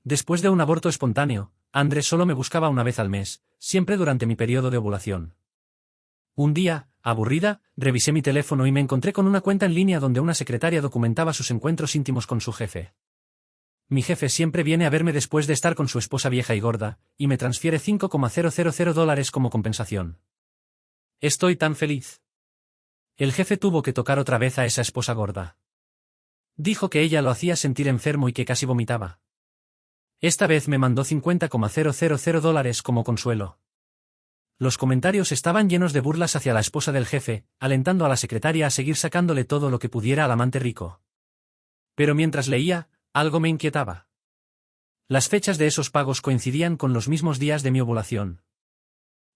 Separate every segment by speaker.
Speaker 1: Después de un aborto espontáneo, Andrés solo me buscaba una vez al mes, siempre durante mi periodo de ovulación. Un día, aburrida, revisé mi teléfono y me encontré con una cuenta en línea donde una secretaria documentaba sus encuentros íntimos con su jefe. Mi jefe siempre viene a verme después de estar con su esposa vieja y gorda, y me transfiere $5,000 como compensación. Estoy tan feliz. El jefe tuvo que tocar otra vez a esa esposa gorda. Dijo que ella lo hacía sentir enfermo y que casi vomitaba. Esta vez me mandó $50,000 como consuelo. Los comentarios estaban llenos de burlas hacia la esposa del jefe, alentando a la secretaria a seguir sacándole todo lo que pudiera al amante rico. Pero mientras leía, algo me inquietaba. Las fechas de esos pagos coincidían con los mismos días de mi ovulación.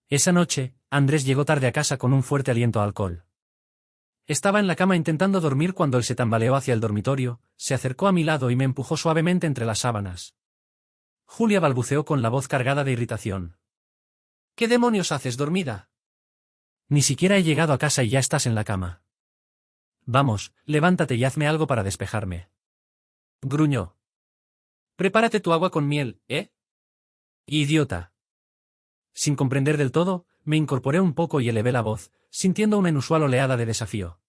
Speaker 1: Esa noche, Andrés llegó tarde a casa con un fuerte aliento a alcohol. Estaba en la cama intentando dormir cuando él se tambaleó hacia el dormitorio, se acercó a mi lado y me empujó suavemente entre las sábanas. Julia balbuceó con la voz cargada de irritación. ¿Qué demonios haces dormida? Ni siquiera he llegado a casa y ya estás en la cama. Vamos, levántate y hazme algo para despejarme. Gruñó. Prepárate tu agua con miel, ¿eh? Idiota. Sin comprender del todo, me incorporé un poco y elevé la voz, sintiendo una inusual oleada de desafío.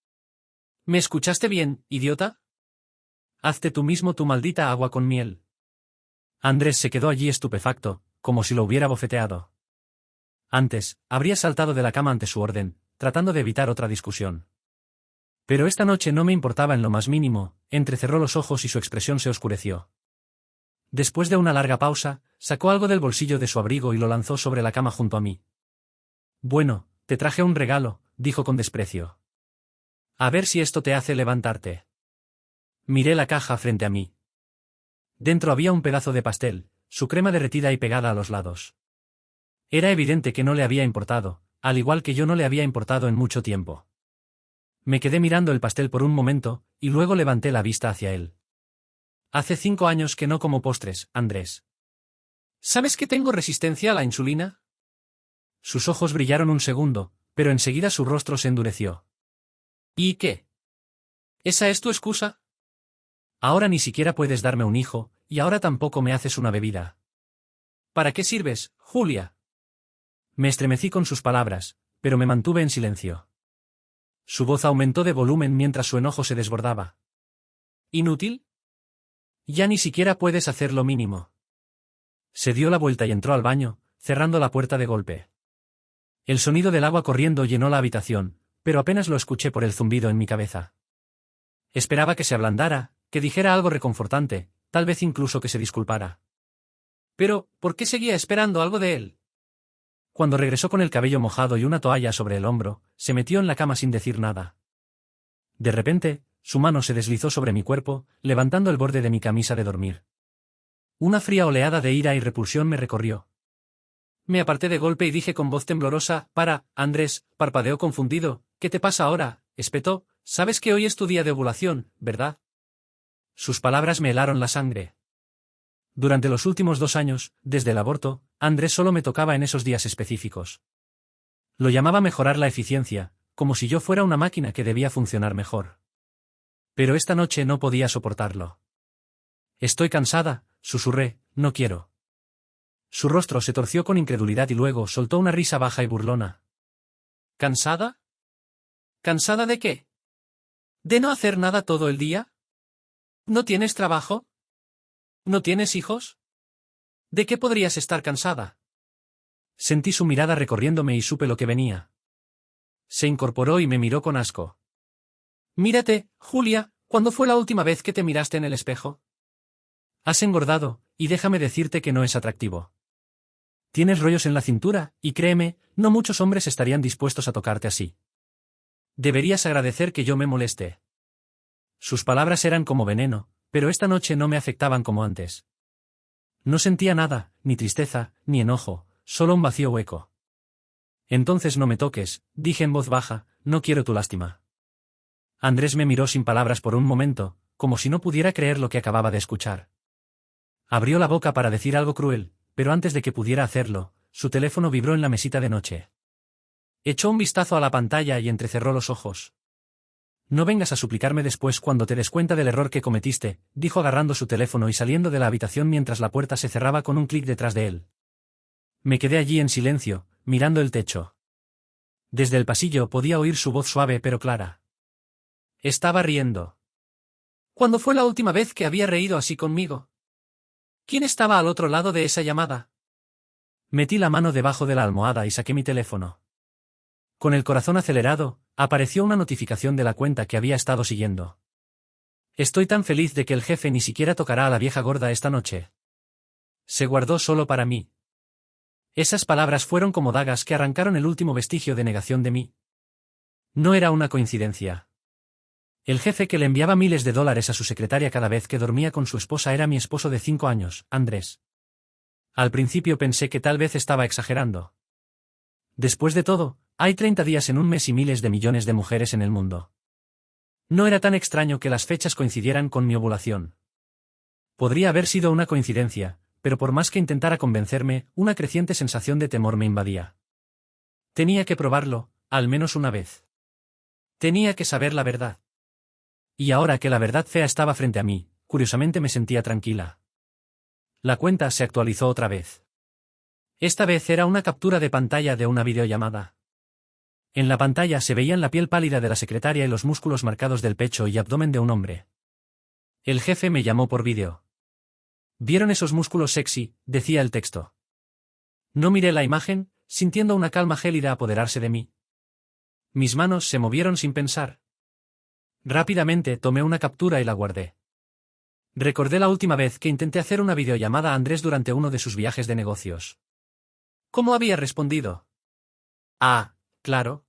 Speaker 1: ¿Me escuchaste bien, idiota? Hazte tú mismo tu maldita agua con miel. Andrés se quedó allí estupefacto, como si lo hubiera bofeteado. Antes, habría saltado de la cama ante su orden, tratando de evitar otra discusión. Pero esta noche no me importaba en lo más mínimo, entrecerró los ojos y su expresión se oscureció. Después de una larga pausa, sacó algo del bolsillo de su abrigo y lo lanzó sobre la cama junto a mí. Bueno, te traje un regalo, dijo con desprecio. A ver si esto te hace levantarte. Miré la caja frente a mí. Dentro había un pedazo de pastel, su crema derretida y pegada a los lados. Era evidente que no le había importado, al igual que yo no le había importado en mucho tiempo. Me quedé mirando el pastel por un momento, y luego levanté la vista hacia él. Hace 5 años que no como postres, Andrés. ¿Sabes que tengo resistencia a la insulina? Sus ojos brillaron un segundo, pero enseguida su rostro se endureció. ¿Y qué? ¿Esa es tu excusa? Ahora ni siquiera puedes darme un hijo, y ahora tampoco me haces una bebida. ¿Para qué sirves, Julia? Me estremecí con sus palabras, pero me mantuve en silencio. Su voz aumentó de volumen mientras su enojo se desbordaba. ¿Inútil? Ya ni siquiera puedes hacer lo mínimo. Se dio la vuelta y entró al baño, cerrando la puerta de golpe. El sonido del agua corriendo llenó la habitación, pero apenas lo escuché por el zumbido en mi cabeza. Esperaba que se ablandara, que dijera algo reconfortante, tal vez incluso que se disculpara. Pero, ¿por qué seguía esperando algo de él? Cuando regresó con el cabello mojado y una toalla sobre el hombro, se metió en la cama sin decir nada. De repente, su mano se deslizó sobre mi cuerpo, levantando el borde de mi camisa de dormir. Una fría oleada de ira y repulsión me recorrió. Me aparté de golpe y dije con voz temblorosa, Andrés, parpadeó confundido, ¿qué te pasa ahora? Espetó, sabes que hoy es tu día de ovulación, ¿verdad? Sus palabras me helaron la sangre. Durante los últimos 2 años, desde el aborto, Andrés solo me tocaba en esos días específicos. Lo llamaba mejorar la eficiencia, como si yo fuera una máquina que debía funcionar mejor. Pero esta noche no podía soportarlo. Estoy cansada, susurré, no quiero. Su rostro se torció con incredulidad y luego soltó una risa baja y burlona. ¿Cansada? ¿Cansada de qué? ¿De no hacer nada todo el día? ¿No tienes trabajo? ¿No tienes hijos? ¿De qué podrías estar cansada? Sentí su mirada recorriéndome y supe lo que venía. Se incorporó y me miró con asco. Mírate, Julia, ¿cuándo fue la última vez que te miraste en el espejo? Has engordado, y déjame decirte que no es atractivo. Tienes rollos en la cintura, y créeme, no muchos hombres estarían dispuestos a tocarte así. Deberías agradecer que yo me moleste. Sus palabras eran como veneno, pero esta noche no me afectaban como antes. No sentía nada, ni tristeza, ni enojo, solo un vacío hueco. Entonces no me toques, dije en voz baja, no quiero tu lástima. Andrés me miró sin palabras por un momento, como si no pudiera creer lo que acababa de escuchar. Abrió la boca para decir algo cruel, pero antes de que pudiera hacerlo, su teléfono vibró en la mesita de noche. Echó un vistazo a la pantalla y entrecerró los ojos. No vengas a suplicarme después cuando te des cuenta del error que cometiste, dijo agarrando su teléfono y saliendo de la habitación mientras la puerta se cerraba con un clic detrás de él. Me quedé allí en silencio, mirando el techo. Desde el pasillo podía oír su voz suave pero clara. Estaba riendo. ¿Cuándo fue la última vez que había reído así conmigo? ¿Quién estaba al otro lado de esa llamada? Metí la mano debajo de la almohada y saqué mi teléfono. Con el corazón acelerado, apareció una notificación de la cuenta que había estado siguiendo. Estoy tan feliz de que el jefe ni siquiera tocará a la vieja gorda esta noche. Se guardó solo para mí. Esas palabras fueron como dagas que arrancaron el último vestigio de negación de mí. No era una coincidencia. El jefe que le enviaba miles de dólares a su secretaria cada vez que dormía con su esposa era mi esposo de 5 años, Andrés. Al principio pensé que tal vez estaba exagerando. Después de todo, hay 30 días en un mes y miles de millones de mujeres en el mundo. No era tan extraño que las fechas coincidieran con mi ovulación. Podría haber sido una coincidencia, pero por más que intentara convencerme, una creciente sensación de temor me invadía. Tenía que probarlo, al menos una vez. Tenía que saber la verdad. Y ahora que la verdad fea estaba frente a mí, curiosamente me sentía tranquila. La cuenta se actualizó otra vez. Esta vez era una captura de pantalla de una videollamada. En la pantalla se veían la piel pálida de la secretaria y los músculos marcados del pecho y abdomen de un hombre. El jefe me llamó por vídeo. ¿Vieron esos músculos sexy?, decía el texto. No miré la imagen, sintiendo una calma gélida apoderarse de mí. Mis manos se movieron sin pensar. Rápidamente tomé una captura y la guardé. Recordé la última vez que intenté hacer una videollamada a Andrés durante uno de sus viajes de negocios. ¿Cómo había respondido? Ah, claro.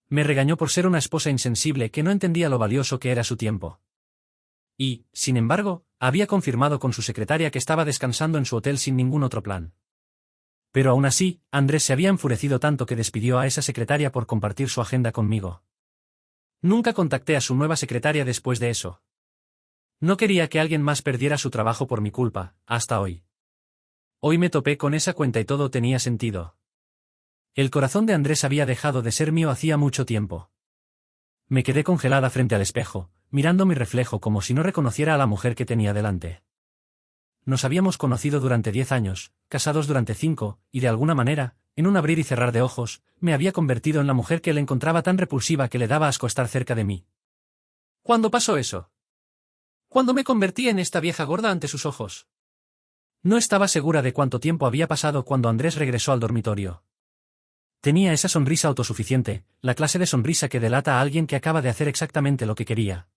Speaker 1: Me regañó por ser una esposa insensible que no entendía lo valioso que era su tiempo. Y, sin embargo, había confirmado con su secretaria que estaba descansando en su hotel sin ningún otro plan. Pero aún así, Andrés se había enfurecido tanto que despidió a esa secretaria por compartir su agenda conmigo. Nunca contacté a su nueva secretaria después de eso. No quería que alguien más perdiera su trabajo por mi culpa, hasta hoy. Hoy me topé con esa cuenta y todo tenía sentido. El corazón de Andrés había dejado de ser mío hacía mucho tiempo. Me quedé congelada frente al espejo, mirando mi reflejo como si no reconociera a la mujer que tenía delante. Nos habíamos conocido durante 10 años, casados durante 5, y de alguna manera, en un abrir y cerrar de ojos, me había convertido en la mujer que él encontraba tan repulsiva que le daba asco estar cerca de mí. ¿Cuándo pasó eso? ¿Cuándo me convertí en esta vieja gorda ante sus ojos? No estaba segura de cuánto tiempo había pasado cuando Andrés regresó al dormitorio. Tenía esa sonrisa autosuficiente, la clase de sonrisa que delata a alguien que acaba de hacer exactamente lo que quería.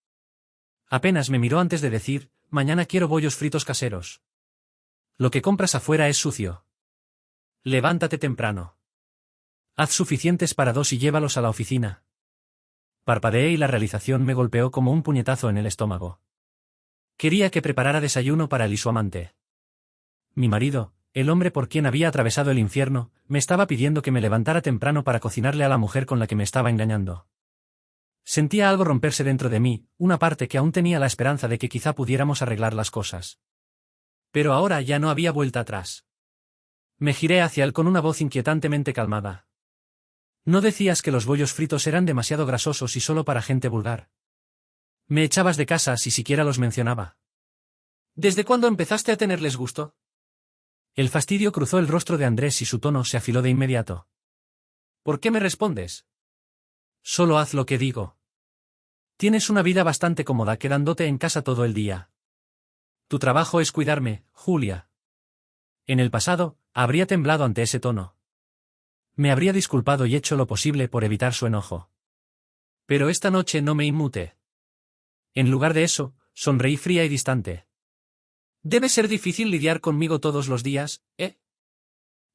Speaker 1: Apenas me miró antes de decir, mañana quiero bollos fritos caseros. Lo que compras afuera es sucio. Levántate temprano. Haz suficientes para 2 y llévalos a la oficina. Parpadeé y la realización me golpeó como un puñetazo en el estómago. Quería que preparara desayuno para él y su amante. Mi marido, el hombre por quien había atravesado el infierno, me estaba pidiendo que me levantara temprano para cocinarle a la mujer con la que me estaba engañando. Sentía algo romperse dentro de mí, una parte que aún tenía la esperanza de que quizá pudiéramos arreglar las cosas. Pero ahora ya no había vuelta atrás. Me giré hacia él con una voz inquietantemente calmada. ¿No decías que los bollos fritos eran demasiado grasosos y solo para gente vulgar? Me echabas de casa si siquiera los mencionaba. ¿Desde cuándo empezaste a tenerles gusto? El fastidio cruzó el rostro de Andrés y su tono se afiló de inmediato. ¿Por qué me respondes? Solo haz lo que digo. Tienes una vida bastante cómoda quedándote en casa todo el día. Tu trabajo es cuidarme, Julia. En el pasado, habría temblado ante ese tono. Me habría disculpado y hecho lo posible por evitar su enojo. Pero esta noche no me inmuté. En lugar de eso, sonreí fría y distante. Debe ser difícil lidiar conmigo todos los días, ¿eh?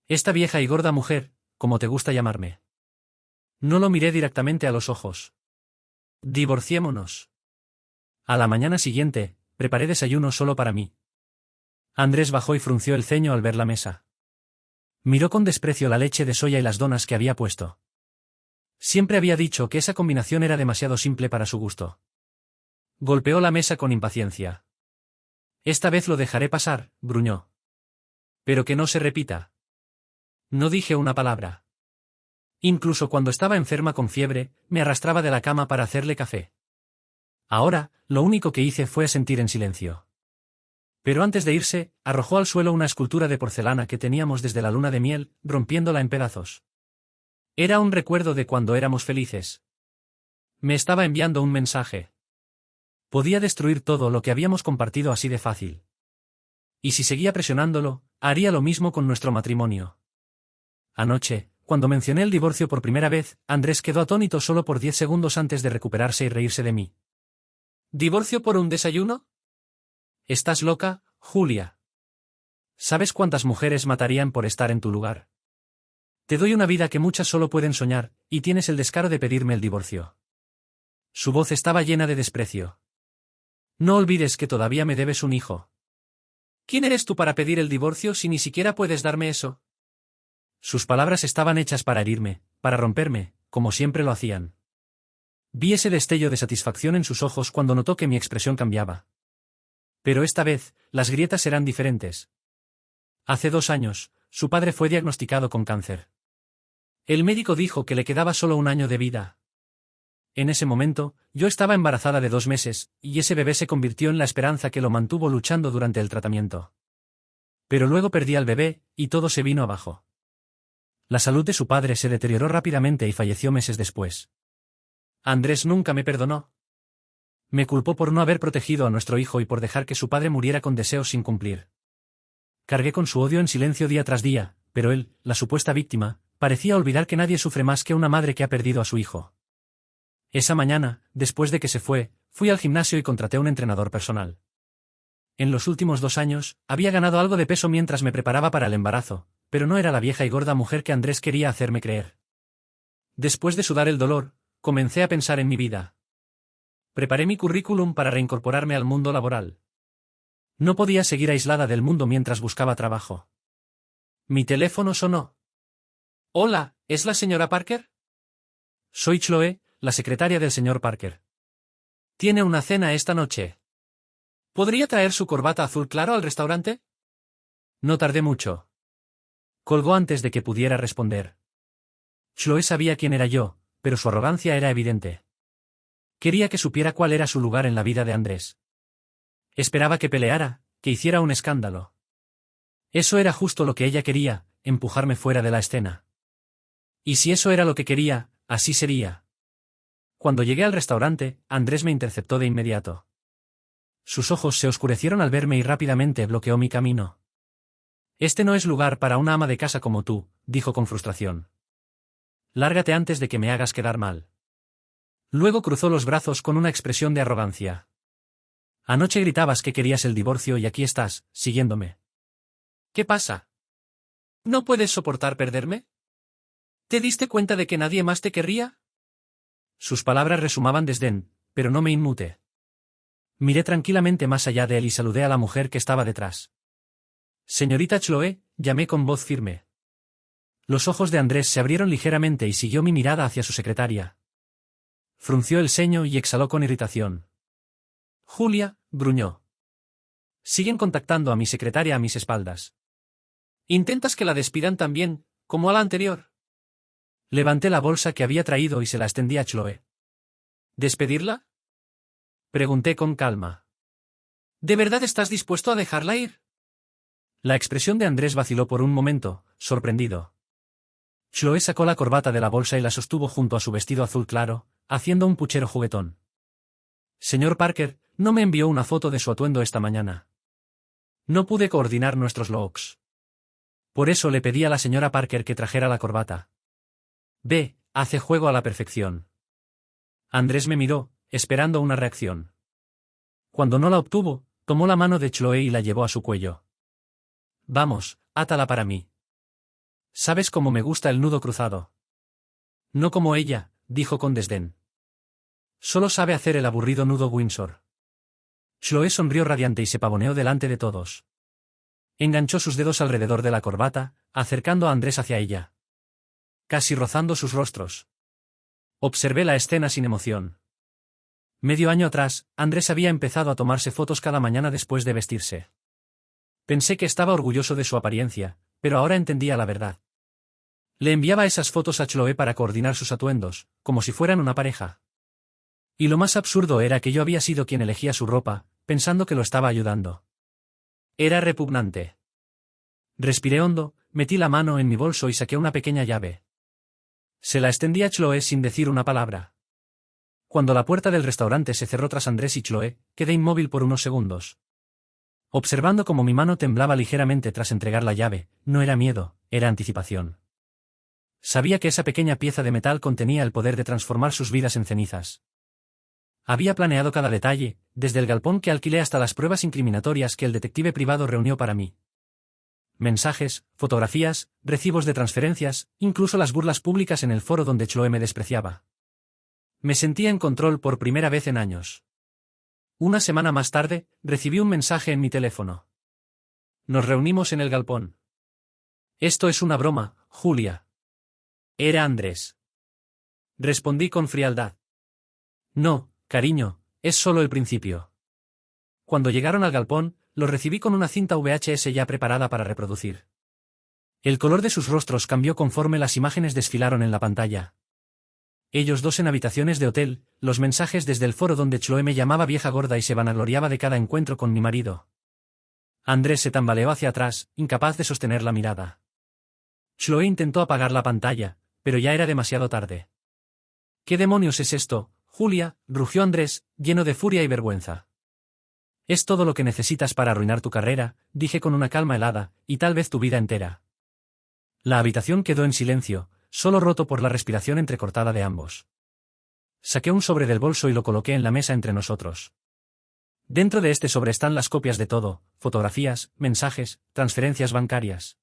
Speaker 1: Esta vieja y gorda mujer, como te gusta llamarme. No lo miré directamente a los ojos. Divorciémonos. A la mañana siguiente, preparé desayuno solo para mí. Andrés bajó y frunció el ceño al ver la mesa. Miró con desprecio la leche de soya y las donas que había puesto. Siempre había dicho que esa combinación era demasiado simple para su gusto. Golpeó la mesa con impaciencia. Esta vez lo dejaré pasar, gruñó. Pero que no se repita. No dije una palabra. Incluso cuando estaba enferma con fiebre, me arrastraba de la cama para hacerle café. Ahora, lo único que hice fue asentir en silencio. Pero antes de irse, arrojó al suelo una escultura de porcelana que teníamos desde la luna de miel, rompiéndola en pedazos. Era un recuerdo de cuando éramos felices. Me estaba enviando un mensaje. Podía destruir todo lo que habíamos compartido así de fácil. Y si seguía presionándolo, haría lo mismo con nuestro matrimonio. Anoche, cuando mencioné el divorcio por primera vez, Andrés quedó atónito solo por 10 segundos antes de recuperarse y reírse de mí. ¿Divorcio por un desayuno? ¿Estás loca, Julia? ¿Sabes cuántas mujeres matarían por estar en tu lugar? Te doy una vida que muchas solo pueden soñar, y tienes el descaro de pedirme el divorcio. Su voz estaba llena de desprecio. No olvides que todavía me debes un hijo. ¿Quién eres tú para pedir el divorcio si ni siquiera puedes darme eso? Sus palabras estaban hechas para herirme, para romperme, como siempre lo hacían. Vi ese destello de satisfacción en sus ojos cuando notó que mi expresión cambiaba. Pero esta vez, las grietas eran diferentes. Hace 2 años, su padre fue diagnosticado con cáncer. El médico dijo que le quedaba solo 1 año de vida. En ese momento, yo estaba embarazada de 2 meses, y ese bebé se convirtió en la esperanza que lo mantuvo luchando durante el tratamiento. Pero luego perdí al bebé, y todo se vino abajo. La salud de su padre se deterioró rápidamente y falleció meses después. Andrés nunca me perdonó. Me culpó por no haber protegido a nuestro hijo y por dejar que su padre muriera con deseos sin cumplir. Cargué con su odio en silencio día tras día, pero él, la supuesta víctima, parecía olvidar que nadie sufre más que una madre que ha perdido a su hijo. Esa mañana, después de que se fue, fui al gimnasio y contraté un entrenador personal. En los últimos 2 años, había ganado algo de peso mientras me preparaba para el embarazo, pero no era la vieja y gorda mujer que Andrés quería hacerme creer. Después de sudar el dolor, comencé a pensar en mi vida. Preparé mi currículum para reincorporarme al mundo laboral. No podía seguir aislada del mundo mientras buscaba trabajo. Mi teléfono sonó. Hola, ¿es la señora Parker? Soy Chloe, la secretaria del señor Parker. Tiene una cena esta noche. ¿Podría traer su corbata azul claro al restaurante? No tardé mucho. Colgó antes de que pudiera responder. Chloe sabía quién era yo, pero su arrogancia era evidente. Quería que supiera cuál era su lugar en la vida de Andrés. Esperaba que peleara, que hiciera un escándalo. Eso era justo lo que ella quería, empujarme fuera de la escena. Y si eso era lo que quería, así sería. Cuando llegué al restaurante, Andrés me interceptó de inmediato. Sus ojos se oscurecieron al verme y rápidamente bloqueó mi camino. Este no es lugar para una ama de casa como tú, dijo con frustración. Lárgate antes de que me hagas quedar mal. Luego cruzó los brazos con una expresión de arrogancia. Anoche gritabas que querías el divorcio y aquí estás, siguiéndome. ¿Qué pasa? ¿No puedes soportar perderme? ¿Te diste cuenta de que nadie más te querría? Sus palabras resumaban desdén, pero no me inmuté. Miré tranquilamente más allá de él y saludé a la mujer que estaba detrás. Señorita Chloe, llamé con voz firme. Los ojos de Andrés se abrieron ligeramente y siguió mi mirada hacia su secretaria. Frunció el ceño y exhaló con irritación. Julia, gruñó. Siguen contactando a mi secretaria a mis espaldas. ¿Intentas que la despidan también, como a la anterior? Levanté la bolsa que había traído y se la extendí a Chloe. ¿Despedirla? Pregunté con calma. ¿De verdad estás dispuesto a dejarla ir? La expresión de Andrés vaciló por un momento, sorprendido. Chloe sacó la corbata de la bolsa y la sostuvo junto a su vestido azul claro, haciendo un puchero juguetón. Señor Parker, no me envió una foto de su atuendo esta mañana. No pude coordinar nuestros looks. Por eso le pedí a la señora Parker que trajera la corbata. Ve, hace juego a la perfección. Andrés me miró, esperando una reacción. Cuando no la obtuvo, tomó la mano de Chloe y la llevó a su cuello. Vamos, átala para mí. ¿Sabes cómo me gusta el nudo cruzado? No como ella, dijo con desdén. Solo sabe hacer el aburrido nudo Windsor. Chloe sonrió radiante y se pavoneó delante de todos. Enganchó sus dedos alrededor de la corbata, acercando a Andrés hacia ella. Casi rozando sus rostros. Observé la escena sin emoción. Medio año atrás, Andrés había empezado a tomarse fotos cada mañana después de vestirse. Pensé que estaba orgulloso de su apariencia, pero ahora entendía la verdad. Le enviaba esas fotos a Chloe para coordinar sus atuendos, como si fueran una pareja. Y lo más absurdo era que yo había sido quien elegía su ropa, pensando que lo estaba ayudando. Era repugnante. Respiré hondo, metí la mano en mi bolso y saqué una pequeña llave. Se la extendí a Chloe sin decir una palabra. Cuando la puerta del restaurante se cerró tras Andrés y Chloe, quedé inmóvil por unos segundos. Observando cómo mi mano temblaba ligeramente tras entregar la llave, no era miedo, era anticipación. Sabía que esa pequeña pieza de metal contenía el poder de transformar sus vidas en cenizas. Había planeado cada detalle, desde el galpón que alquilé hasta las pruebas incriminatorias que el detective privado reunió para mí. Mensajes, fotografías, recibos de transferencias, incluso las burlas públicas en el foro donde Chloe me despreciaba. Me sentía en control por primera vez en años. Una semana más tarde, recibí un mensaje en mi teléfono. Nos reunimos en el galpón. Esto es una broma, Julia. Era Andrés. Respondí con frialdad. No, cariño, es solo el principio. Cuando llegaron al galpón, los recibí con una cinta VHS ya preparada para reproducir. El color de sus rostros cambió conforme las imágenes desfilaron en la pantalla. Ellos dos en habitaciones de hotel, los mensajes desde el foro donde Chloe me llamaba vieja gorda y se vanagloriaba de cada encuentro con mi marido. Andrés se tambaleó hacia atrás, incapaz de sostener la mirada. Chloe intentó apagar la pantalla, pero ya era demasiado tarde. ¿Qué demonios es esto, Julia?, rugió Andrés, lleno de furia y vergüenza. Es todo lo que necesitas para arruinar tu carrera, dije con una calma helada, y tal vez tu vida entera. La habitación quedó en silencio, solo roto por la respiración entrecortada de ambos. Saqué un sobre del bolso y lo coloqué en la mesa entre nosotros. Dentro de este sobre están las copias de todo, fotografías, mensajes, transferencias bancarias.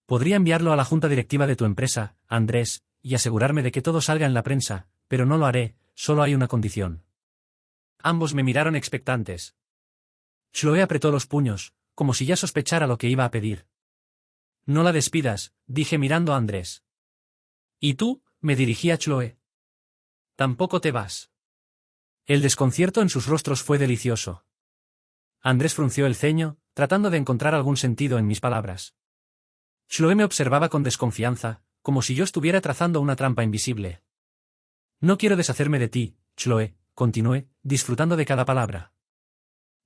Speaker 1: Podría enviarlo a la junta directiva de tu empresa, Andrés, y asegurarme de que todo salga en la prensa, pero no lo haré, solo hay una condición. Ambos me miraron expectantes. Chloe apretó los puños, como si ya sospechara lo que iba a pedir. No la despidas, dije mirando a Andrés. ¿Y tú?, me dirigí a Chloe. Tampoco te vas. El desconcierto en sus rostros fue delicioso. Andrés frunció el ceño, tratando de encontrar algún sentido en mis palabras. Chloe me observaba con desconfianza, como si yo estuviera trazando una trampa invisible. No quiero deshacerme de ti, Chloe, continué, disfrutando de cada palabra.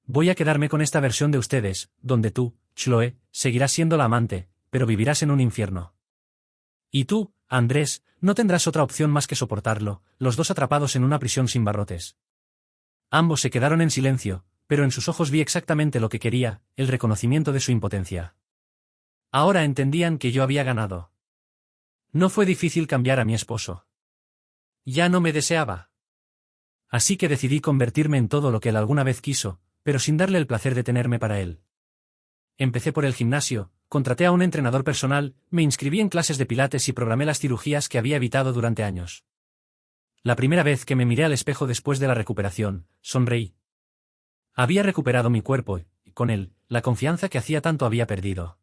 Speaker 1: Voy a quedarme con esta versión de ustedes, donde tú, Chloe, seguirás siendo la amante, pero vivirás en un infierno. Y tú, Andrés, no tendrás otra opción más que soportarlo, los dos atrapados en una prisión sin barrotes. Ambos se quedaron en silencio, pero en sus ojos vi exactamente lo que quería, el reconocimiento de su impotencia. Ahora entendían que yo había ganado. No fue difícil cambiar a mi esposo. Ya no me deseaba. Así que decidí convertirme en todo lo que él alguna vez quiso, pero sin darle el placer de tenerme para él. Empecé por el gimnasio, contraté a un entrenador personal, me inscribí en clases de pilates y programé las cirugías que había evitado durante años. La primera vez que me miré al espejo después de la recuperación, sonreí. Había recuperado mi cuerpo, y, con él, la confianza que hacía tanto había perdido.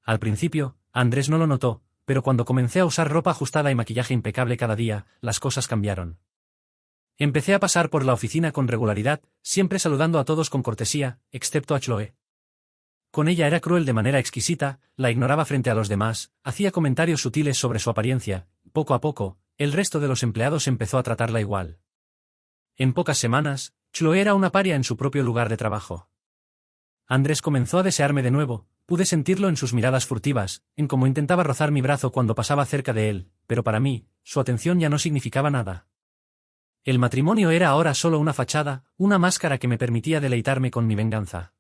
Speaker 1: Al principio, Andrés no lo notó, pero cuando comencé a usar ropa ajustada y maquillaje impecable cada día, las cosas cambiaron. Empecé a pasar por la oficina con regularidad, siempre saludando a todos con cortesía, excepto a Chloe. Con ella era cruel de manera exquisita, la ignoraba frente a los demás, hacía comentarios sutiles sobre su apariencia. Poco a poco, el resto de los empleados empezó a tratarla igual. En pocas semanas, Chloe era una paria en su propio lugar de trabajo. Andrés comenzó a desearme de nuevo, pude sentirlo en sus miradas furtivas, en cómo intentaba rozar mi brazo cuando pasaba cerca de él, pero para mí, su atención ya no significaba nada. El matrimonio era ahora solo una fachada, una máscara que me permitía deleitarme con mi venganza.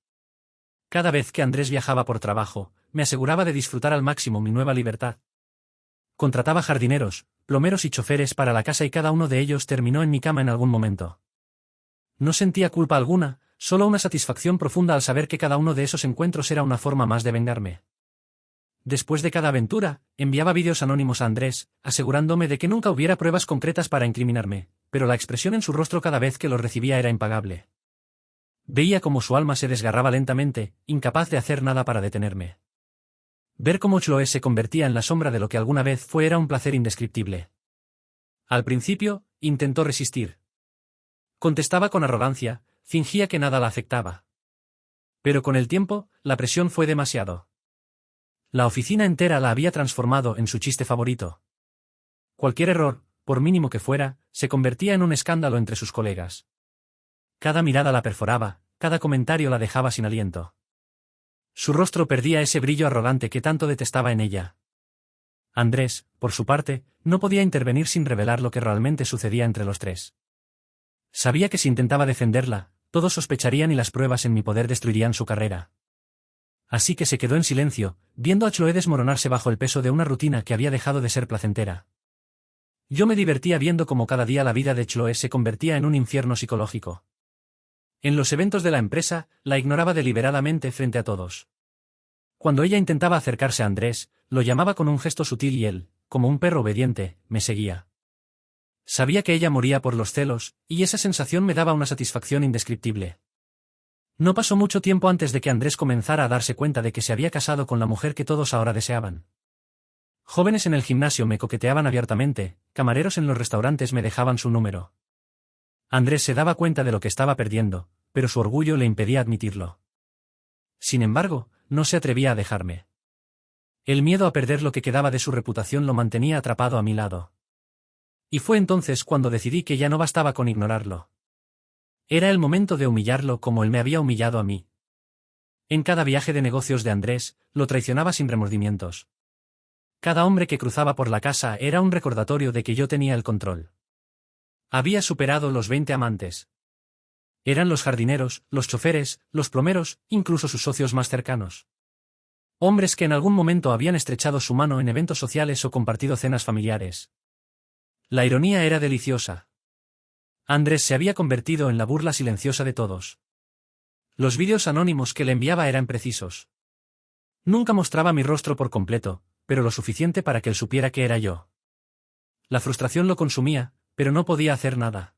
Speaker 1: Cada vez que Andrés viajaba por trabajo, me aseguraba de disfrutar al máximo mi nueva libertad. Contrataba jardineros, plomeros y choferes para la casa y cada uno de ellos terminó en mi cama en algún momento. No sentía culpa alguna, solo una satisfacción profunda al saber que cada uno de esos encuentros era una forma más de vengarme. Después de cada aventura, enviaba vídeos anónimos a Andrés, asegurándome de que nunca hubiera pruebas concretas para incriminarme, pero la expresión en su rostro cada vez que los recibía era impagable. Veía cómo su alma se desgarraba lentamente, incapaz de hacer nada para detenerme. Ver cómo Chloe se convertía en la sombra de lo que alguna vez fue era un placer indescriptible. Al principio, intentó resistir. Contestaba con arrogancia, fingía que nada la afectaba. Pero con el tiempo, la presión fue demasiado. La oficina entera la había transformado en su chiste favorito. Cualquier error, por mínimo que fuera, se convertía en un escándalo entre sus colegas. Cada mirada la perforaba, cada comentario la dejaba sin aliento. Su rostro perdía ese brillo arrogante que tanto detestaba en ella. Andrés, por su parte, no podía intervenir sin revelar lo que realmente sucedía entre los tres. Sabía que si intentaba defenderla, todos sospecharían y las pruebas en mi poder destruirían su carrera. Así que se quedó en silencio, viendo a Chloe desmoronarse bajo el peso de una rutina que había dejado de ser placentera. Yo me divertía viendo cómo cada día la vida de Chloe se convertía en un infierno psicológico. En los eventos de la empresa, la ignoraba deliberadamente frente a todos. Cuando ella intentaba acercarse a Andrés, lo llamaba con un gesto sutil y él, como un perro obediente, me seguía. Sabía que ella moría por los celos, y esa sensación me daba una satisfacción indescriptible. No pasó mucho tiempo antes de que Andrés comenzara a darse cuenta de que se había casado con la mujer que todos ahora deseaban. Jóvenes en el gimnasio me coqueteaban abiertamente, camareros en los restaurantes me dejaban su número. Andrés se daba cuenta de lo que estaba perdiendo, pero su orgullo le impedía admitirlo. Sin embargo, no se atrevía a dejarme. El miedo a perder lo que quedaba de su reputación lo mantenía atrapado a mi lado. Y fue entonces cuando decidí que ya no bastaba con ignorarlo. Era el momento de humillarlo como él me había humillado a mí. En cada viaje de negocios de Andrés, lo traicionaba sin remordimientos. Cada hombre que cruzaba por la casa era un recordatorio de que yo tenía el control. Había superado los 20 amantes. Eran los jardineros, los choferes, los plomeros, incluso sus socios más cercanos. Hombres que en algún momento habían estrechado su mano en eventos sociales o compartido cenas familiares. La ironía era deliciosa. Andrés se había convertido en la burla silenciosa de todos. Los vídeos anónimos que le enviaba eran precisos. Nunca mostraba mi rostro por completo, pero lo suficiente para que él supiera que era yo. La frustración lo consumía, pero no podía hacer nada.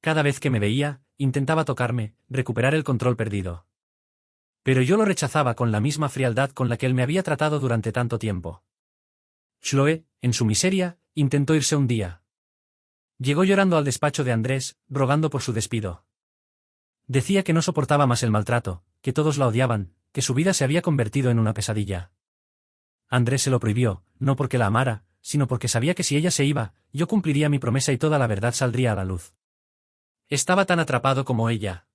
Speaker 1: Cada vez que me veía, intentaba tocarme, recuperar el control perdido. Pero yo lo rechazaba con la misma frialdad con la que él me había tratado durante tanto tiempo. Chloe, en su miseria, intentó irse un día. Llegó llorando al despacho de Andrés, rogando por su despido. Decía que no soportaba más el maltrato, que todos la odiaban, que su vida se había convertido en una pesadilla. Andrés se lo prohibió, no porque la amara, sino porque sabía que si ella se iba, yo cumpliría mi promesa y toda la verdad saldría a la luz. Estaba tan atrapado como ella.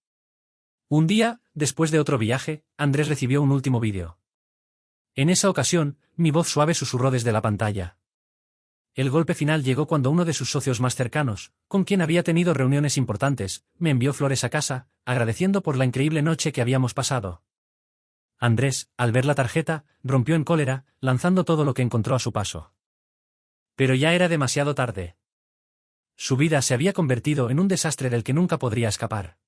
Speaker 1: Un día, después de otro viaje, Andrés recibió un último vídeo. En esa ocasión, mi voz suave susurró desde la pantalla. El golpe final llegó cuando uno de sus socios más cercanos, con quien había tenido reuniones importantes, me envió flores a casa, agradeciendo por la increíble noche que habíamos pasado. Andrés, al ver la tarjeta, rompió en cólera, lanzando todo lo que encontró a su paso. Pero ya era demasiado tarde. Su vida se había convertido en un desastre del que nunca podría escapar.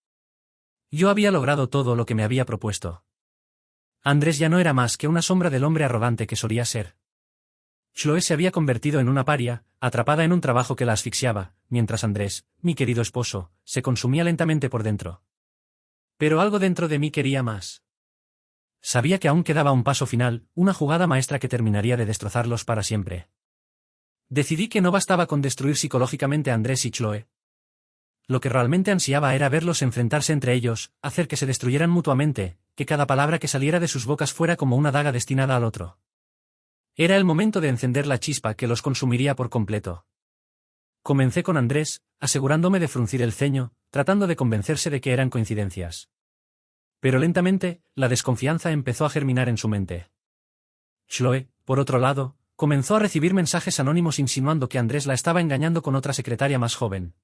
Speaker 1: Yo había logrado todo lo que me había propuesto. Andrés ya no era más que una sombra del hombre arrogante que solía ser. Chloe se había convertido en una paria, atrapada en un trabajo que la asfixiaba, mientras Andrés, mi querido esposo, se consumía lentamente por dentro. Pero algo dentro de mí quería más. Sabía que aún quedaba un paso final, una jugada maestra que terminaría de destrozarlos para siempre. Decidí que no bastaba con destruir psicológicamente a Andrés y Chloe. Lo que realmente ansiaba era verlos enfrentarse entre ellos, hacer que se destruyeran mutuamente, que cada palabra que saliera de sus bocas fuera como una daga destinada al otro. Era el momento de encender la chispa que los consumiría por completo. Comencé con Andrés, asegurándome de fruncir el ceño, tratando de convencerse de que eran coincidencias. Pero lentamente, la desconfianza empezó a germinar en su mente. Chloe, por otro lado, comenzó a recibir mensajes anónimos insinuando que Andrés la estaba engañando con otra secretaria más joven.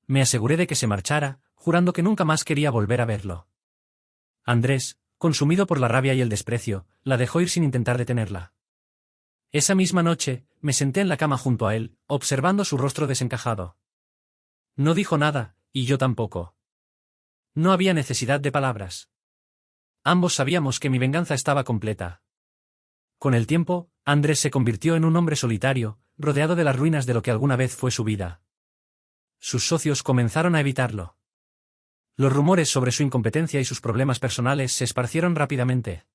Speaker 1: Me aseguré de que se marchara, jurando que nunca más quería volver a verlo. Andrés, consumido por la rabia y el desprecio, la dejó ir sin intentar detenerla. Esa misma noche, me senté en la cama junto a él, observando su rostro desencajado. No dijo nada, y yo tampoco. No había necesidad de palabras. Ambos sabíamos que mi venganza estaba completa. Con el tiempo, Andrés se convirtió en un hombre solitario, rodeado de las ruinas de lo que alguna vez fue su vida. Sus socios comenzaron a evitarlo. Los rumores sobre su incompetencia y sus problemas personales se esparcieron rápidamente.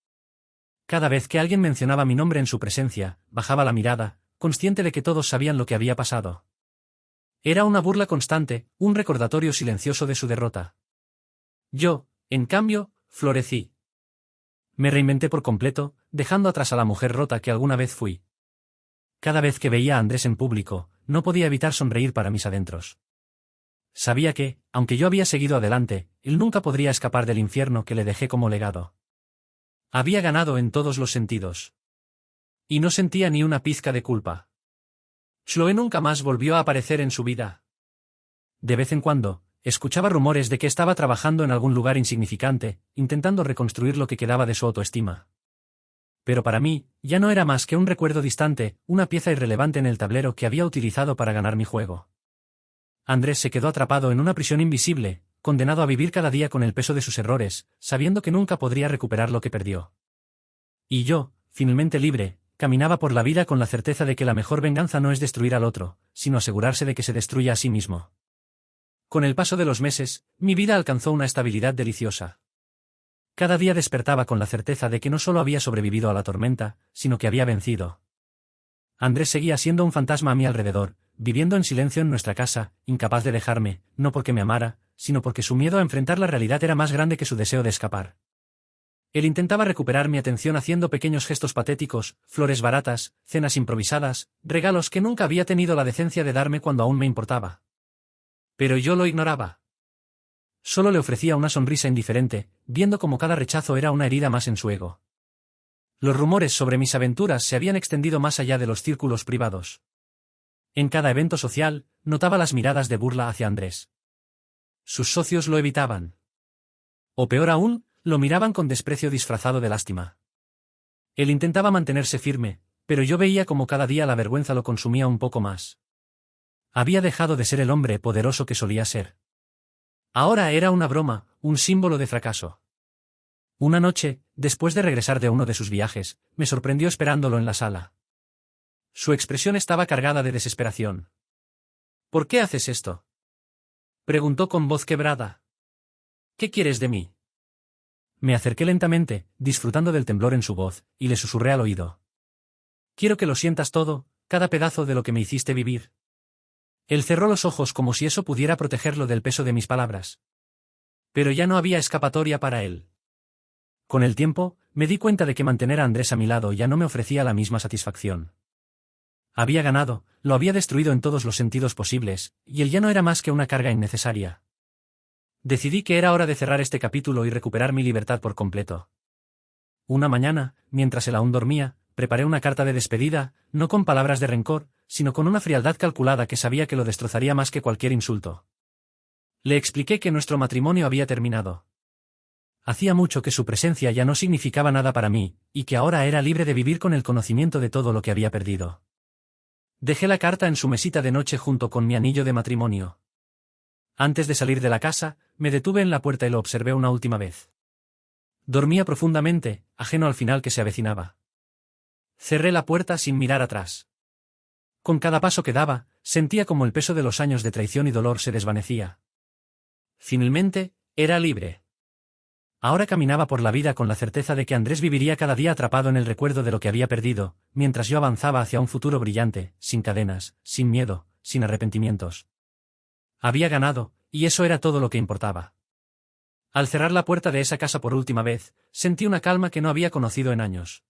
Speaker 1: Cada vez que alguien mencionaba mi nombre en su presencia, bajaba la mirada, consciente de que todos sabían lo que había pasado. Era una burla constante, un recordatorio silencioso de su derrota. Yo, en cambio, florecí. Me reinventé por completo, dejando atrás a la mujer rota que alguna vez fui. Cada vez que veía a Andrés en público, no podía evitar sonreír para mis adentros. Sabía que, aunque yo había seguido adelante, él nunca podría escapar del infierno que le dejé como legado. Había ganado en todos los sentidos. Y no sentía ni una pizca de culpa. Chloe nunca más volvió a aparecer en su vida. De vez en cuando, escuchaba rumores de que estaba trabajando en algún lugar insignificante, intentando reconstruir lo que quedaba de su autoestima. Pero para mí, ya no era más que un recuerdo distante, una pieza irrelevante en el tablero que había utilizado para ganar mi juego. Andrés se quedó atrapado en una prisión invisible, condenado a vivir cada día con el peso de sus errores, sabiendo que nunca podría recuperar lo que perdió. Y yo, finalmente libre, caminaba por la vida con la certeza de que la mejor venganza no es destruir al otro, sino asegurarse de que se destruya a sí mismo. Con el paso de los meses, mi vida alcanzó una estabilidad deliciosa. Cada día despertaba con la certeza de que no solo había sobrevivido a la tormenta, sino que había vencido. Andrés seguía siendo un fantasma a mi alrededor, viviendo en silencio en nuestra casa, incapaz de dejarme, no porque me amara, sino porque su miedo a enfrentar la realidad era más grande que su deseo de escapar. Él intentaba recuperar mi atención haciendo pequeños gestos patéticos, flores baratas, cenas improvisadas, regalos que nunca había tenido la decencia de darme cuando aún me importaba. Pero yo lo ignoraba. Solo le ofrecía una sonrisa indiferente, viendo como cada rechazo era una herida más en su ego. Los rumores sobre mis aventuras se habían extendido más allá de los círculos privados. En cada evento social, notaba las miradas de burla hacia Andrés. Sus socios lo evitaban. O peor aún, lo miraban con desprecio disfrazado de lástima. Él intentaba mantenerse firme, pero yo veía como cada día la vergüenza lo consumía un poco más. Había dejado de ser el hombre poderoso que solía ser. Ahora era una broma, un símbolo de fracaso. Una noche, después de regresar de uno de sus viajes, me sorprendió esperándolo en la sala. Su expresión estaba cargada de desesperación. ¿Por qué haces esto?, preguntó con voz quebrada. ¿Qué quieres de mí? Me acerqué lentamente, disfrutando del temblor en su voz, y le susurré al oído. Quiero que lo sientas todo, cada pedazo de lo que me hiciste vivir. Él cerró los ojos como si eso pudiera protegerlo del peso de mis palabras. Pero ya no había escapatoria para él. Con el tiempo, me di cuenta de que mantener a Andrés a mi lado ya no me ofrecía la misma satisfacción. Había ganado, lo había destruido en todos los sentidos posibles, y él ya no era más que una carga innecesaria. Decidí que era hora de cerrar este capítulo y recuperar mi libertad por completo. Una mañana, mientras él aún dormía, preparé una carta de despedida, no con palabras de rencor, sino con una frialdad calculada que sabía que lo destrozaría más que cualquier insulto. Le expliqué que nuestro matrimonio había terminado. Hacía mucho que su presencia ya no significaba nada para mí, y que ahora era libre de vivir con el conocimiento de todo lo que había perdido. Dejé la carta en su mesita de noche junto con mi anillo de matrimonio. Antes de salir de la casa, me detuve en la puerta y lo observé una última vez. Dormía profundamente, ajeno al final que se avecinaba. Cerré la puerta sin mirar atrás. Con cada paso que daba, sentía como el peso de los años de traición y dolor se desvanecía. Finalmente, era libre. Ahora caminaba por la vida con la certeza de que Andrés viviría cada día atrapado en el recuerdo de lo que había perdido, mientras yo avanzaba hacia un futuro brillante, sin cadenas, sin miedo, sin arrepentimientos. Había ganado, y eso era todo lo que importaba. Al cerrar la puerta de esa casa por última vez, sentí una calma que no había conocido en años.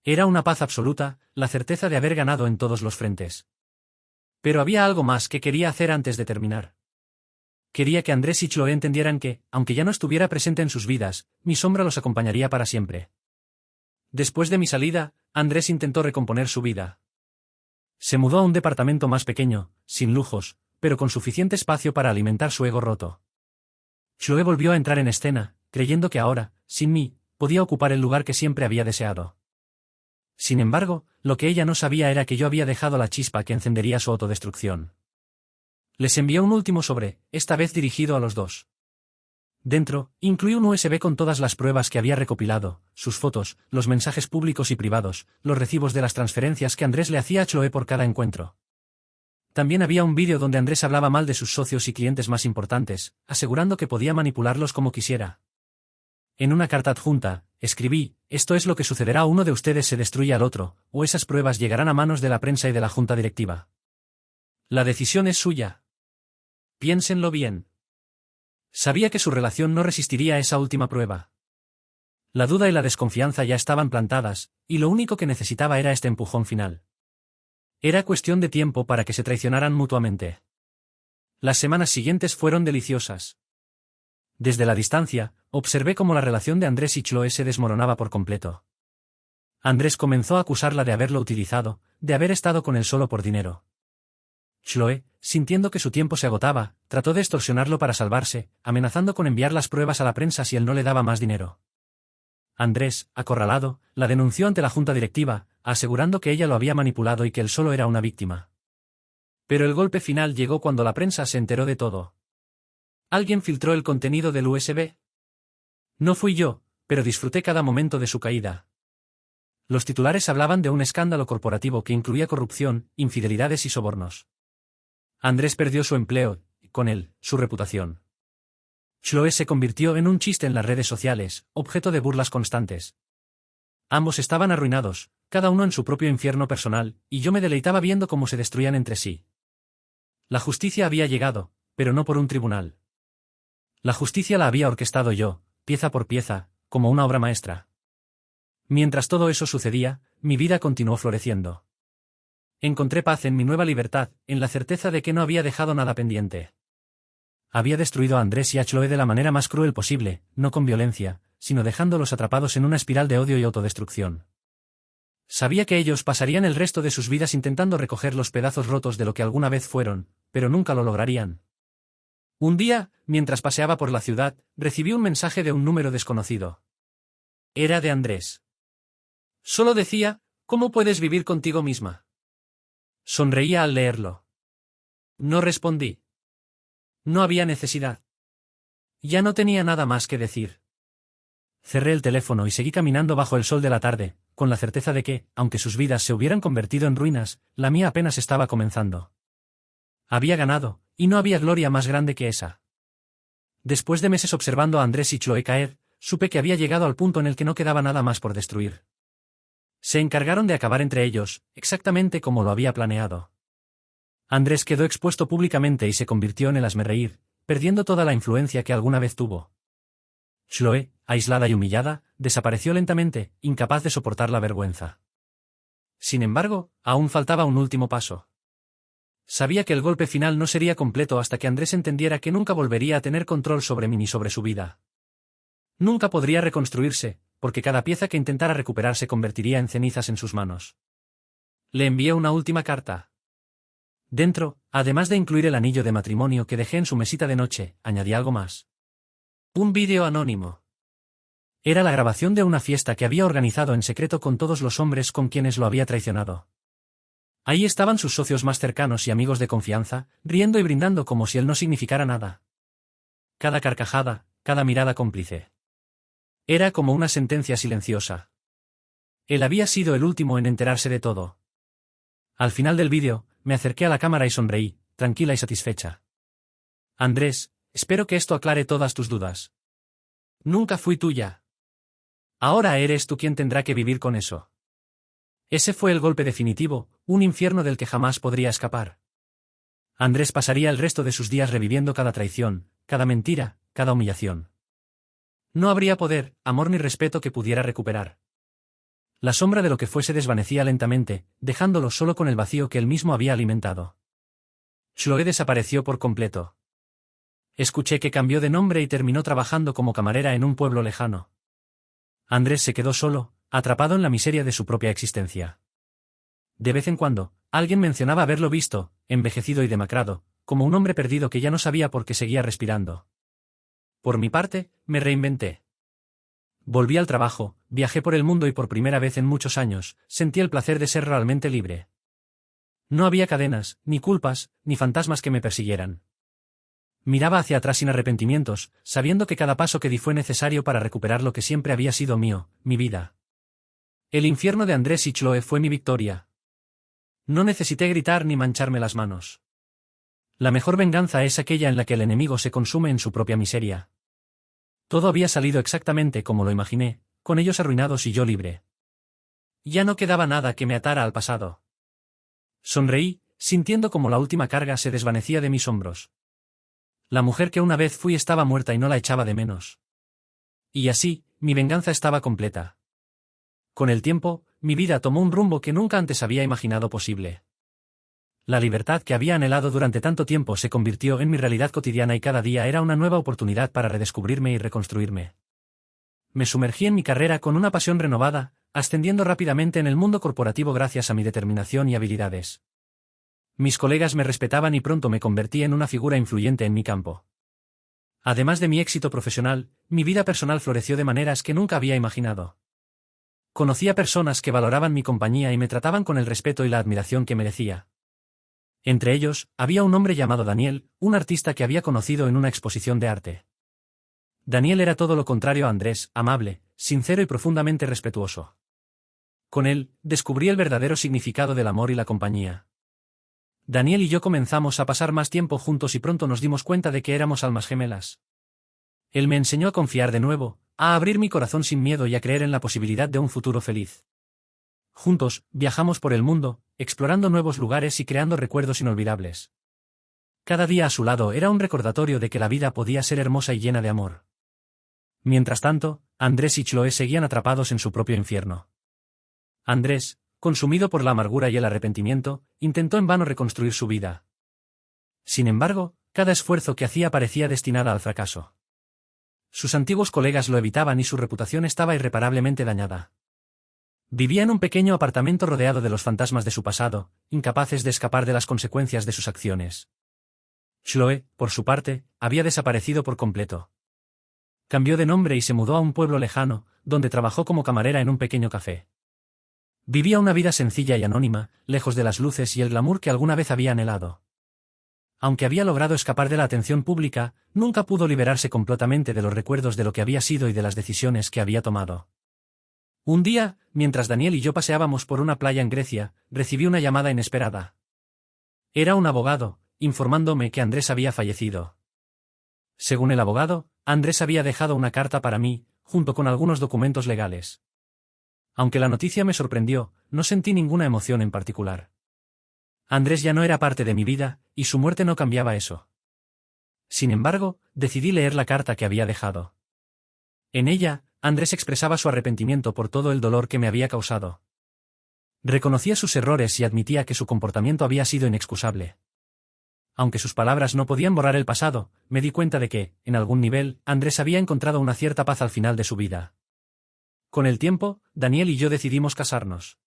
Speaker 1: Era una paz absoluta, la certeza de haber ganado en todos los frentes. Pero había algo más que quería hacer antes de terminar. Quería que Andrés y Chloe entendieran que, aunque ya no estuviera presente en sus vidas, mi sombra los acompañaría para siempre. Después de mi salida, Andrés intentó recomponer su vida. Se mudó a un departamento más pequeño, sin lujos, pero con suficiente espacio para alimentar su ego roto. Chloe volvió a entrar en escena, creyendo que ahora, sin mí, podía ocupar el lugar que siempre había deseado. Sin embargo, lo que ella no sabía era que yo había dejado la chispa que encendería su autodestrucción. Les envió un último sobre, esta vez dirigido a los dos. Dentro, incluí un USB con todas las pruebas que había recopilado, sus fotos, los mensajes públicos y privados, los recibos de las transferencias que Andrés le hacía a Chloe por cada encuentro. También había un vídeo donde Andrés hablaba mal de sus socios y clientes más importantes, asegurando que podía manipularlos como quisiera. En una carta adjunta, escribí, esto es lo que sucederá: uno de ustedes se destruye al otro, o esas pruebas llegarán a manos de la prensa y de la junta directiva. La decisión es suya. Piénsenlo bien. Sabía que su relación no resistiría esa última prueba. La duda y la desconfianza ya estaban plantadas, y lo único que necesitaba era este empujón final. Era cuestión de tiempo para que se traicionaran mutuamente. Las semanas siguientes fueron deliciosas. Desde la distancia, observé cómo la relación de Andrés y Chloe se desmoronaba por completo. Andrés comenzó a acusarla de haberlo utilizado, de haber estado con él solo por dinero. Chloe, sintiendo que su tiempo se agotaba, trató de extorsionarlo para salvarse, amenazando con enviar las pruebas a la prensa si él no le daba más dinero. Andrés, acorralado, la denunció ante la junta directiva, asegurando que ella lo había manipulado y que él solo era una víctima. Pero el golpe final llegó cuando la prensa se enteró de todo. ¿Alguien filtró el contenido del USB? No fui yo, pero disfruté cada momento de su caída. Los titulares hablaban de un escándalo corporativo que incluía corrupción, infidelidades y sobornos. Andrés perdió su empleo, y con él, su reputación. Chloe se convirtió en un chiste en las redes sociales, objeto de burlas constantes. Ambos estaban arruinados, cada uno en su propio infierno personal, y yo me deleitaba viendo cómo se destruían entre sí. La justicia había llegado, pero no por un tribunal. La justicia la había orquestado yo, pieza por pieza, como una obra maestra. Mientras todo eso sucedía, mi vida continuó floreciendo. Encontré paz en mi nueva libertad, en la certeza de que no había dejado nada pendiente. Había destruido a Andrés y a Chloe de la manera más cruel posible, no con violencia, sino dejándolos atrapados en una espiral de odio y autodestrucción. Sabía que ellos pasarían el resto de sus vidas intentando recoger los pedazos rotos de lo que alguna vez fueron, pero nunca lo lograrían. Un día, mientras paseaba por la ciudad, recibí un mensaje de un número desconocido. Era de Andrés. Solo decía, ¿cómo puedes vivir contigo misma? Sonreía al leerlo. No respondí. No había necesidad. Ya no tenía nada más que decir. Cerré el teléfono y seguí caminando bajo el sol de la tarde, con la certeza de que, aunque sus vidas se hubieran convertido en ruinas, la mía apenas estaba comenzando. Había ganado, y no había gloria más grande que esa. Después de meses observando a Andrés y Chloe caer, supe que había llegado al punto en el que no quedaba nada más por destruir. Se encargaron de acabar entre ellos, exactamente como lo había planeado. Andrés quedó expuesto públicamente y se convirtió en el hazmerreír, perdiendo toda la influencia que alguna vez tuvo. Chloe, aislada y humillada, desapareció lentamente, incapaz de soportar la vergüenza. Sin embargo, aún faltaba un último paso. Sabía que el golpe final no sería completo hasta que Andrés entendiera que nunca volvería a tener control sobre mí ni sobre su vida. Nunca podría reconstruirse, porque cada pieza que intentara recuperar se convertiría en cenizas en sus manos. Le envié una última carta. Dentro, además de incluir el anillo de matrimonio que dejé en su mesita de noche, añadí algo más. Un vídeo anónimo. Era la grabación de una fiesta que había organizado en secreto con todos los hombres con quienes lo había traicionado. Ahí estaban sus socios más cercanos y amigos de confianza, riendo y brindando como si él no significara nada. Cada carcajada, cada mirada cómplice. Era como una sentencia silenciosa. Él había sido el último en enterarse de todo. Al final del vídeo, me acerqué a la cámara y sonreí, tranquila y satisfecha. Andrés, espero que esto aclare todas tus dudas. Nunca fui tuya. Ahora eres tú quien tendrá que vivir con eso. Ese fue el golpe definitivo, un infierno del que jamás podría escapar. Andrés pasaría el resto de sus días reviviendo cada traición, cada mentira, cada humillación. No habría poder, amor ni respeto que pudiera recuperar. La sombra de lo que fue se desvanecía lentamente, dejándolo solo con el vacío que él mismo había alimentado. Chloe desapareció por completo. Escuché que cambió de nombre y terminó trabajando como camarera en un pueblo lejano. Andrés se quedó solo, atrapado en la miseria de su propia existencia. De vez en cuando, alguien mencionaba haberlo visto, envejecido y demacrado, como un hombre perdido que ya no sabía por qué seguía respirando. Por mi parte, me reinventé. Volví al trabajo, viajé por el mundo y por primera vez en muchos años, sentí el placer de ser realmente libre. No había cadenas, ni culpas, ni fantasmas que me persiguieran. Miraba hacia atrás sin arrepentimientos, sabiendo que cada paso que di fue necesario para recuperar lo que siempre había sido mío, mi vida. El infierno de Andrés y Chloe fue mi victoria. No necesité gritar ni mancharme las manos. La mejor venganza es aquella en la que el enemigo se consume en su propia miseria. Todo había salido exactamente como lo imaginé, con ellos arruinados y yo libre. Ya no quedaba nada que me atara al pasado. Sonreí, sintiendo como la última carga se desvanecía de mis hombros. La mujer que una vez fui estaba muerta y no la echaba de menos. Y así, mi venganza estaba completa. Con el tiempo, mi vida tomó un rumbo que nunca antes había imaginado posible. La libertad que había anhelado durante tanto tiempo se convirtió en mi realidad cotidiana y cada día era una nueva oportunidad para redescubrirme y reconstruirme. Me sumergí en mi carrera con una pasión renovada, ascendiendo rápidamente en el mundo corporativo gracias a mi determinación y habilidades. Mis colegas me respetaban y pronto me convertí en una figura influyente en mi campo. Además de mi éxito profesional, mi vida personal floreció de maneras que nunca había imaginado. Conocí a personas que valoraban mi compañía y me trataban con el respeto y la admiración que merecía. Entre ellos, había un hombre llamado Daniel, un artista que había conocido en una exposición de arte. Daniel era todo lo contrario a Andrés, amable, sincero y profundamente respetuoso. Con él, descubrí el verdadero significado del amor y la compañía. Daniel y yo comenzamos a pasar más tiempo juntos y pronto nos dimos cuenta de que éramos almas gemelas. Él me enseñó a confiar de nuevo, a abrir mi corazón sin miedo y a creer en la posibilidad de un futuro feliz. Juntos, viajamos por el mundo, explorando nuevos lugares y creando recuerdos inolvidables. Cada día a su lado era un recordatorio de que la vida podía ser hermosa y llena de amor. Mientras tanto, Andrés y Chloe seguían atrapados en su propio infierno. Andrés, consumido por la amargura y el arrepentimiento, intentó en vano reconstruir su vida. Sin embargo, cada esfuerzo que hacía parecía destinada al fracaso. Sus antiguos colegas lo evitaban y su reputación estaba irreparablemente dañada. Vivía en un pequeño apartamento rodeado de los fantasmas de su pasado, incapaces de escapar de las consecuencias de sus acciones. Chloe, por su parte, había desaparecido por completo. Cambió de nombre y se mudó a un pueblo lejano, donde trabajó como camarera en un pequeño café. Vivía una vida sencilla y anónima, lejos de las luces y el glamour que alguna vez había anhelado. Aunque había logrado escapar de la atención pública, nunca pudo liberarse completamente de los recuerdos de lo que había sido y de las decisiones que había tomado. Un día, mientras Daniel y yo paseábamos por una playa en Grecia, recibí una llamada inesperada. Era un abogado, informándome que Andrés había fallecido. Según el abogado, Andrés había dejado una carta para mí, junto con algunos documentos legales. Aunque la noticia me sorprendió, no sentí ninguna emoción en particular. Andrés ya no era parte de mi vida, y su muerte no cambiaba eso. Sin embargo, decidí leer la carta que había dejado. En ella, Andrés expresaba su arrepentimiento por todo el dolor que me había causado. Reconocía sus errores y admitía que su comportamiento había sido inexcusable. Aunque sus palabras no podían borrar el pasado, me di cuenta de que, en algún nivel, Andrés había encontrado una cierta paz al final de su vida. Con el tiempo, Daniel y yo decidimos casarnos.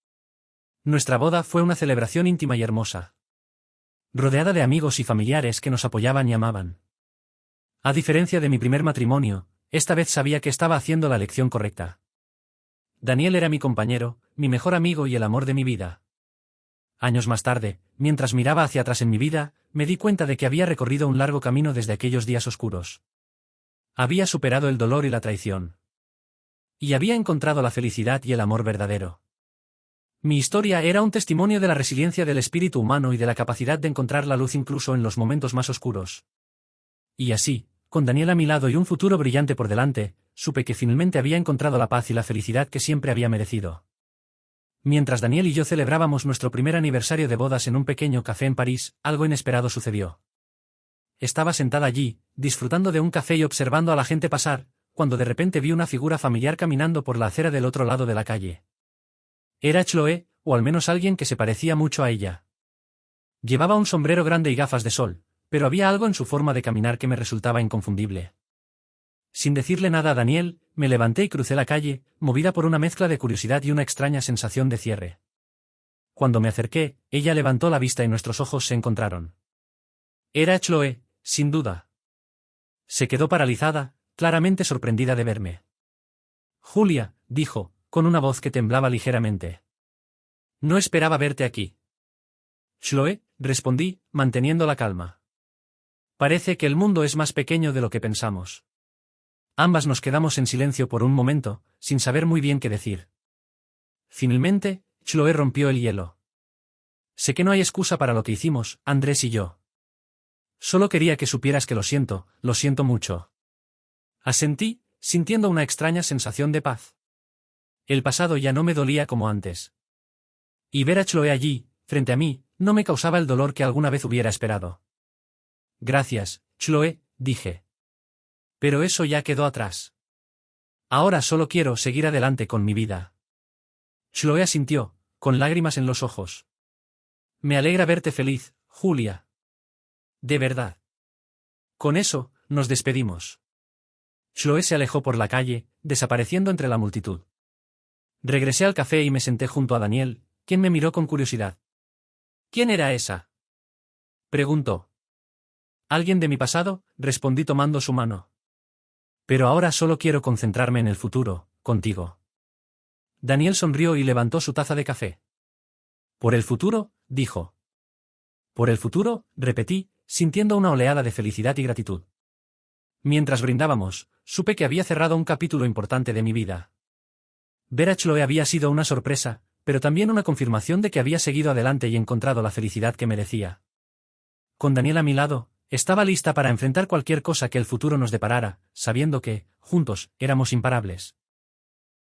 Speaker 1: Nuestra boda fue una celebración íntima y hermosa, rodeada de amigos y familiares que nos apoyaban y amaban. A diferencia de mi primer matrimonio, esta vez sabía que estaba haciendo la elección correcta. Daniel era mi compañero, mi mejor amigo y el amor de mi vida. Años más tarde, mientras miraba hacia atrás en mi vida, me di cuenta de que había recorrido un largo camino desde aquellos días oscuros. Había superado el dolor y la traición. Y había encontrado la felicidad y el amor verdadero. Mi historia era un testimonio de la resiliencia del espíritu humano y de la capacidad de encontrar la luz incluso en los momentos más oscuros. Y así, con Daniel a mi lado y un futuro brillante por delante, supe que finalmente había encontrado la paz y la felicidad que siempre había merecido. Mientras Daniel y yo celebrábamos nuestro primer aniversario de bodas en un pequeño café en París, algo inesperado sucedió. Estaba sentada allí, disfrutando de un café y observando a la gente pasar, cuando de repente vi una figura familiar caminando por la acera del otro lado de la calle. Era Chloe, o al menos alguien que se parecía mucho a ella. Llevaba un sombrero grande y gafas de sol, pero había algo en su forma de caminar que me resultaba inconfundible. Sin decirle nada a Daniel, me levanté y crucé la calle, movida por una mezcla de curiosidad y una extraña sensación de cierre. Cuando me acerqué, ella levantó la vista y nuestros ojos se encontraron. Era Chloe, sin duda. Se quedó paralizada, claramente sorprendida de verme. Julia, dijo, con una voz que temblaba ligeramente. No esperaba verte aquí. Chloe, respondí, manteniendo la calma. Parece que el mundo es más pequeño de lo que pensamos. Ambas nos quedamos en silencio por un momento, sin saber muy bien qué decir. Finalmente, Chloe rompió el hielo. Sé que no hay excusa para lo que hicimos, Andrés y yo. Solo quería que supieras que lo siento mucho. Asentí, sintiendo una extraña sensación de paz. El pasado ya no me dolía como antes. Y ver a Chloe allí, frente a mí, no me causaba el dolor que alguna vez hubiera esperado. Gracias, Chloe, dije. Pero eso ya quedó atrás. Ahora solo quiero seguir adelante con mi vida. Chloe asintió, con lágrimas en los ojos. Me alegra verte feliz, Julia. De verdad. Con eso, nos despedimos. Chloe se alejó por la calle, desapareciendo entre la multitud. Regresé al café y me senté junto a Daniel, quien me miró con curiosidad. ¿Quién era esa?, preguntó. Alguien de mi pasado, respondí tomando su mano. Pero ahora solo quiero concentrarme en el futuro, contigo. Daniel sonrió y levantó su taza de café. ¿Por el futuro?, dijo. Por el futuro, repetí, sintiendo una oleada de felicidad y gratitud. Mientras brindábamos, supe que había cerrado un capítulo importante de mi vida. Ver a Chloe había sido una sorpresa, pero también una confirmación de que había seguido adelante y encontrado la felicidad que merecía. Con Daniel a mi lado, estaba lista para enfrentar cualquier cosa que el futuro nos deparara, sabiendo que, juntos, éramos imparables.